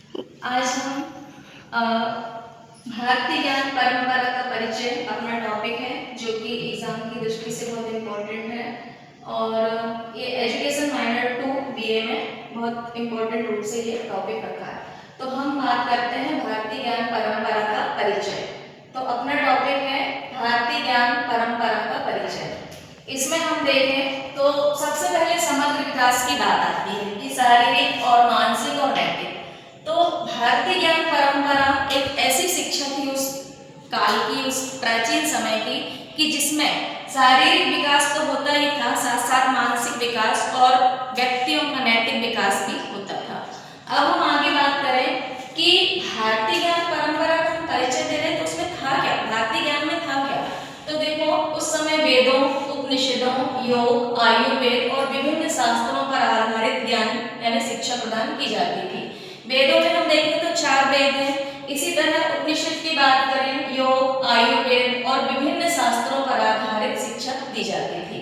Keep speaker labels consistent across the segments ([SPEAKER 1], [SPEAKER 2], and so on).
[SPEAKER 1] आज हम भारतीय ज्ञान परंपरा का परिचय अपना टॉपिक है, जो कि एग्जाम की दृष्टि से बहुत इम्पोर्टेंट है और ये एजुकेशन माइनर टू बीए में बहुत इम्पोर्टेंट रूप से ये टॉपिक रखा है। तो हम बात करते हैं भारतीय ज्ञान परंपरा का परिचय। तो अपना टॉपिक है भारतीय ज्ञान परंपरा का परिचय। इसमें हम देखें तो सबसे पहले समग्र विकास की बात आती है कि शारीरिक और मानसिक और नैतिक। तो भारतीय ज्ञान परंपरा एक ऐसी शिक्षा थी उस काल की, उस प्राचीन समय की, कि जिसमें शारीरिक विकास तो होता ही था, साथ साथ मानसिक विकास और व्यक्तियों का नैतिक विकास भी होता था। अब हम आगे बात करें कि भारतीय ज्ञान परंपरा का हम परिचय दे रहे हैं, तो उसमें था क्या, भारतीय ज्ञान में था क्या। तो देखो, उस समय वेदों, उपनिषदों, योग, आयुर्वेद और विभिन्न शास्त्रों पर आधारित ज्ञान यानी शिक्षा प्रदान की जाती थी। वेदों में हम देखें तो 4 वेद हैं। इसी तरह उपनिषद की बात करें, योग, आयुर्वेद और विभिन्न शास्त्रों पर आधारित शिक्षा दी जाती थी।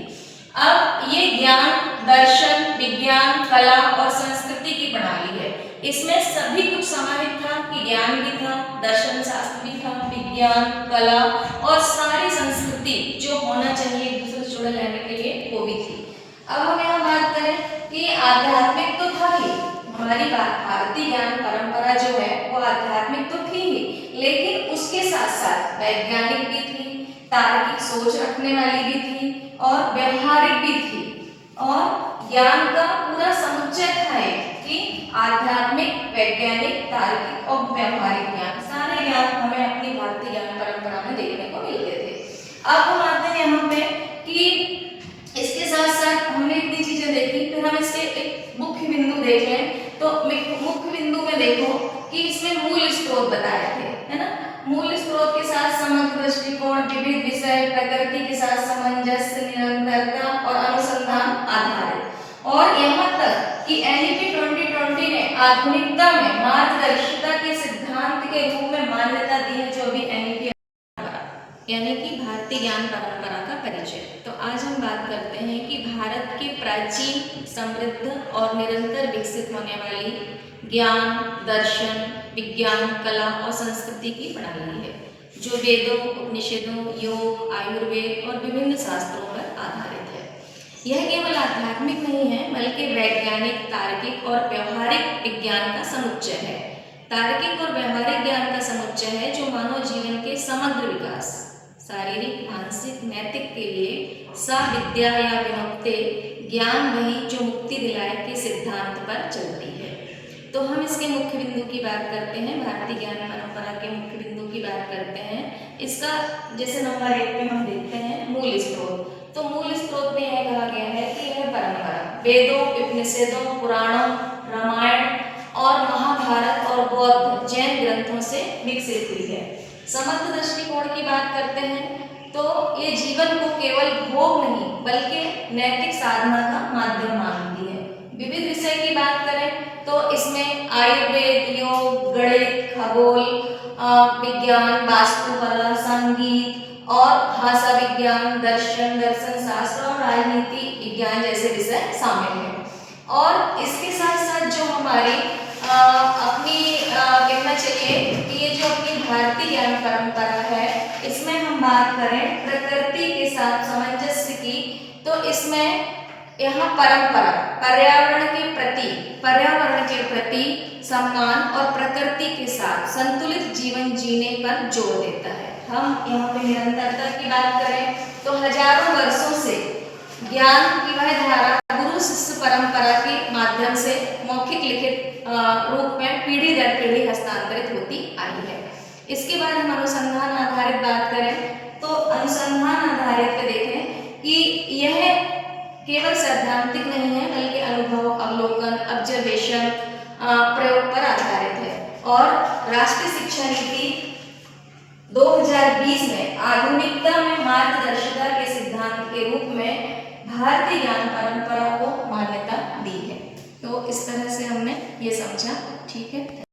[SPEAKER 1] अब ये ज्ञान, दर्शन, विज्ञान, कला और संस्कृति की प्रणाली है। इसमें सभी कुछ समाहित था कि ज्ञान भी था, दर्शन शास्त्र भी था, विज्ञान, कला और सारी संस्कृति जो होना चाहिए एक दूसरे से जुड़े रहने के लिए, वो भी थी। अब हम यहाँ बात करें कि आध्यात्मिक तो था ही, हमारी भारतीय ज्ञान परंपरा जो है वो आध्यात्मिक तो थी ही, लेकिन उसके साथ साथ वैज्ञानिक भी थी, तार्किक सोच रखने वाली भी थी और व्यवहारिक भी थी। और ज्ञान का पूरा समुच्चय था कि आध्यात्मिक, वैज्ञानिक, तार्किक और व्यवहारिक ज्ञान, सारे ज्ञान हमें अपनी भारतीय ज्ञान परंपरा में देखने को मिलते थे। अब हम आते हैं यहाँ पे कि इसके साथ साथ हमने इतनी चीजें देखी, फिर हम इसके एक मुख्य बिंदु देख लें। तो मुख्य बिंदु में देखो कि इसमें मूल स्रोत बताए थे, है ना। मूल स्रोत के साथ समग्र दृष्टिकोण, विविध विषय, प्रकृति के साथ सामंजस्य, निरंतरता और अनुसंधान आधारित। और यहाँ तक कि एनईपी 2020 ने आधुनिकता में मार्गदर्शिता के सिद्धांत के रूप में मान्यता दी है, जो भी एनईपी यानी कि भारतीय ज्ञान परंपरा का परिचय। तो आज हम बात करते हैं कि भारत के प्राचीन, समृद्ध और निरंतर विकसित होने वाली ज्ञान, दर्शन, विज्ञान, कला और संस्कृति की प्रणाली है, जो वेदों, उपनिषदों, योग, आयुर्वेद और विभिन्न शास्त्रों पर आधारित है। यह केवल आध्यात्मिक नहीं है, बल्कि वैज्ञानिक, तार्किक और व्यवहारिक विज्ञान का समुच्चय है। तार्किक और व्यवहारिक ज्ञान का समुच्चय है जो मानव जीवन के समग्र विकास, शारीरिक, मानसिक, नैतिक के लिए सविद्या या विमुक्ते ज्ञान वही जो मुक्ति दिलाए के सिद्धांत पर चलती है। तो हम इसके मुख्य बिंदु की बात करते हैं, भारतीय ज्ञान परंपरा के मुख्य बिंदु की बात करते हैं। इसका जैसे नंबर 1 पे हम देखते हैं मूल स्रोत। तो मूल स्रोत में यह कहा गया है कि यह परंपरा वेदों, उपनिषदों, पुराणों, रामायण और महाभारत और बौद्ध, जैन ग्रंथों से विकसित हुई है। समग्र दृष्टिकोण की बात करते हैं तो ये जीवन को केवल भोग नहीं बल्कि नैतिक साधना का माध्यम मानती है। विविध विषय की बात करें तो इसमें आयुर्वेद, योग, गणित, खगोल विज्ञान, वास्तुकला, संगीत और भाषा विज्ञान, दर्शन, दर्शन शास्त्र और राजनीति विज्ञान जैसे विषय शामिल हैं। और इसके साथ साथ जो हमारी अपनी कहना चाहिए कि ये जो अपनी भारतीय ज्ञान परंपरा है, इसमें हम बात करें प्रकृति के साथ सामंजस्य की, तो इसमें यहाँ परंपरा पर्यावरण के प्रति सम्मान और प्रकृति के साथ संतुलित जीवन जीने पर जोर देता है। हम यहाँ पे निरंतरता की बात करें तो हजारों वर्षों से ज्ञान की वह धारा गुरु शिष्य परंपरा के माध्यम से मौखिक लिखित रूप में पीढ़ी दर पीढ़ी हस्तांतरित होती आई है। इसके बाद हम अनुसंधान आधारित बात करें तो अनुसंधान आधारित पे देखें कि यह केवल सैद्धांतिक नहीं है, बल्कि अनुभव, अवलोकन, ऑब्जर्वेशन, प्रयोग पर आधारित है। और राष्ट्रीय शिक्षा नीति 2020 में आधुनिकता में मार्गदर्शिता के सिद्धांत के रूप में भारतीय ज्ञान परंपरा को मान्यता दी है। तो इस तरह से हमने ये समझा, ठीक है।